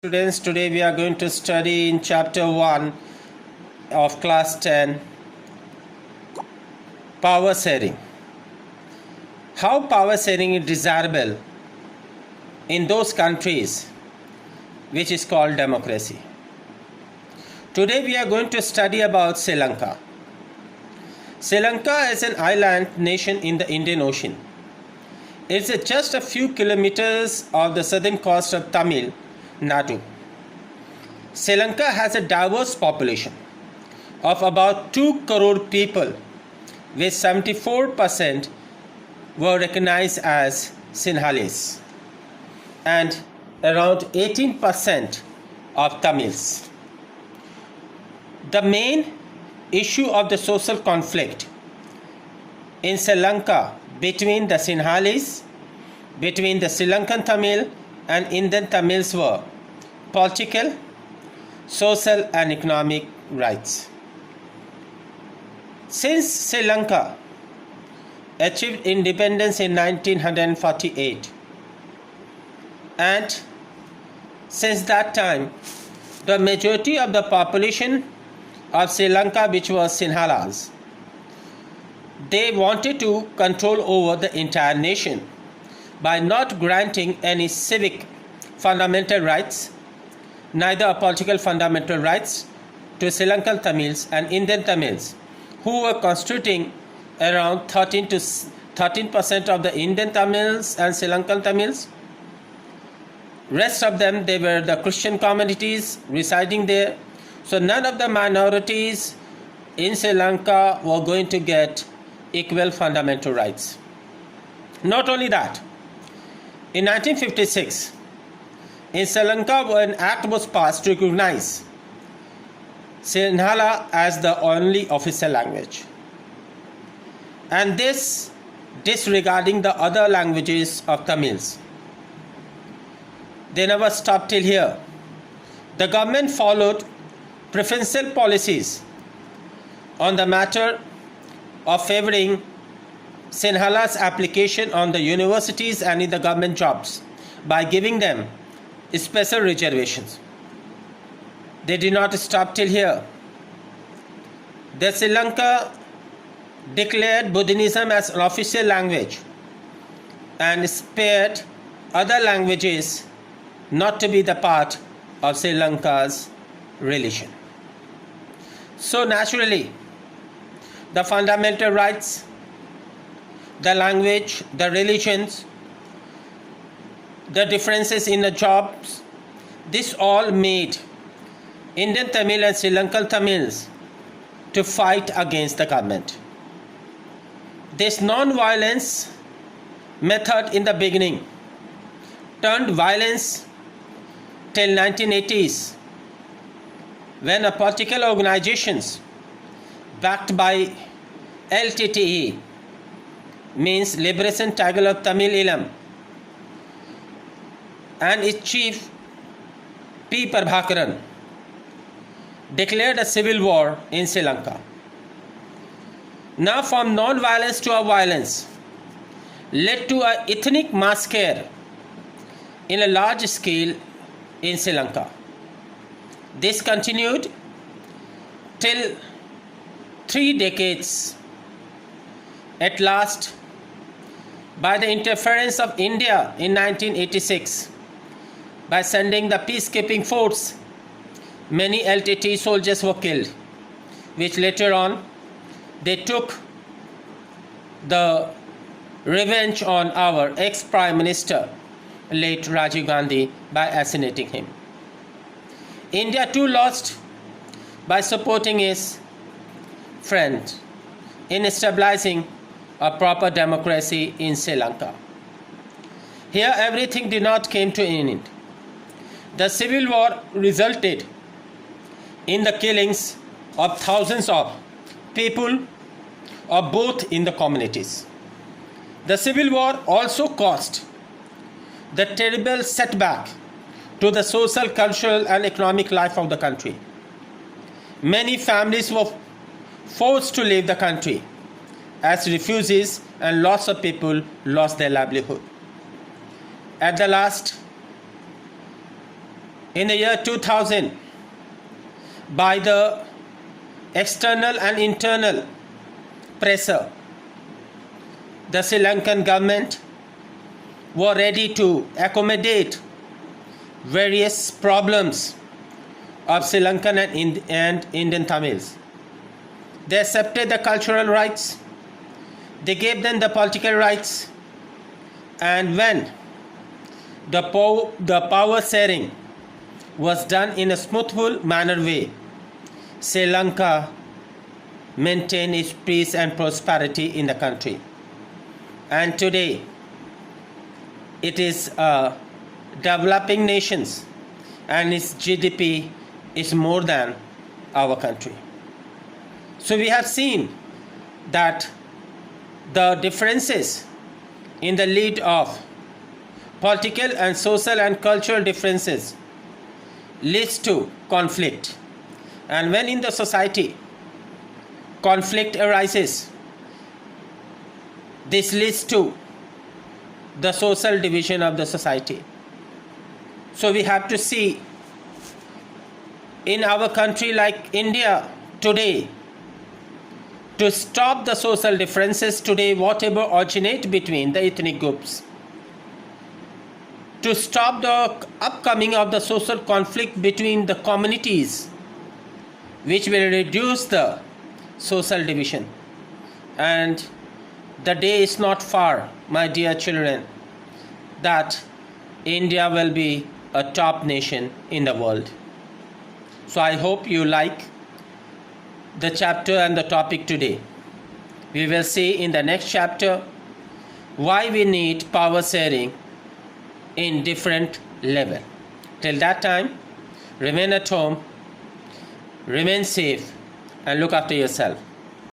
Students, today we are going to study in chapter 1 of class 10, power sharing. How power sharing is desirable in those countries which is called democracy. Today we are going to study about Sri Lanka. Sri Lanka is an island nation in the Indian Ocean. It's just a few kilometers of the southern coast of Tamil Nadu. Sri Lanka has a diverse population of about 2 crore people, with 74% were recognized as Sinhalese and around 18% of Tamils. The main issue of the social conflict in Sri Lanka between the Sinhalese, between the Sri Lankan Tamil and Indian Tamils were political, social and economic rights. Since Sri Lanka achieved independence in 1948, and since that time the majority of the population of Sri Lanka, which was Sinhalas, they wanted to control over the entire nation by not granting any civic fundamental rights, neither political fundamental rights, to Sri Lankan Tamils and Indian Tamils, who were constituting around 13% of the Indian Tamils and Sri Lankan Tamils. Rest of them, they were the Christian communities residing there. So none of the minorities in Sri Lanka were going to get equal fundamental rights. Not only that, in 1956, in Sri Lanka, an act was passed to recognize Sinhala as the only official language, and this disregarding the other languages of Tamils. They never stopped till here. The government followed preferential policies on the matter of favoring Sinhala's application on the universities and in the government jobs by giving them special reservations. They did not stop till here. The Sri Lanka declared Buddhism as an official language and spared other languages not to be the part of Sri Lanka's religion. So naturally, the fundamental rights, the language, the religions, the differences in the jobs, this all made Indian Tamil and Sri Lankan Tamils to fight against the government. This non-violence method in the beginning turned violence till 1980s, when a political organizations backed by LTTE, means Liberation Tiger of Tamil Eelam, and its chief P. Prabhakaran declared a civil war in Sri Lanka. Now from non-violence to a violence led to an ethnic massacre in a large scale in Sri Lanka. This continued till 3 decades. At last, by the interference of India in 1986, by sending the peacekeeping force, many LTT soldiers were killed, which later on they took the revenge on our ex-Prime Minister, late Rajiv Gandhi, by assassinating him. India too lost by supporting his friend in stabilizing a proper democracy in Sri Lanka. Here everything did not come to an end. The civil war resulted in the killings of thousands of people of both in the communities. The civil war also caused the terrible setback to the social, cultural and economic life of the country. Many families were forced to leave the country as refugees, and lots of people lost their livelihood. At the last, in the year 2000 by the external and internal pressure. The Sri Lankan government were ready to accommodate various problems of Sri Lankan and Indian Tamils. They accepted the cultural rights, they gave them the political rights, and when the power sharing was done in a smoothful manner way, Sri Lanka maintained its peace and prosperity in the country. And today it is a developing nation and its GDP is more than our country. So we have seen that the differences in the lead of political and social and cultural differences leads to conflict. And when in the society conflict arises, this leads to the social division of the society. So we have to see in our country like India today, to stop the social differences today, whatever originate between the ethnic groups, to stop the upcoming of the social conflict between the communities, which will reduce the social division. And the day is not far, my dear children, that India will be a top nation in the world. So I hope you like the chapter and the topic today. We will see in the next chapter why we need power sharing in different level. Till that time, remain at home, remain safe, and look after yourself.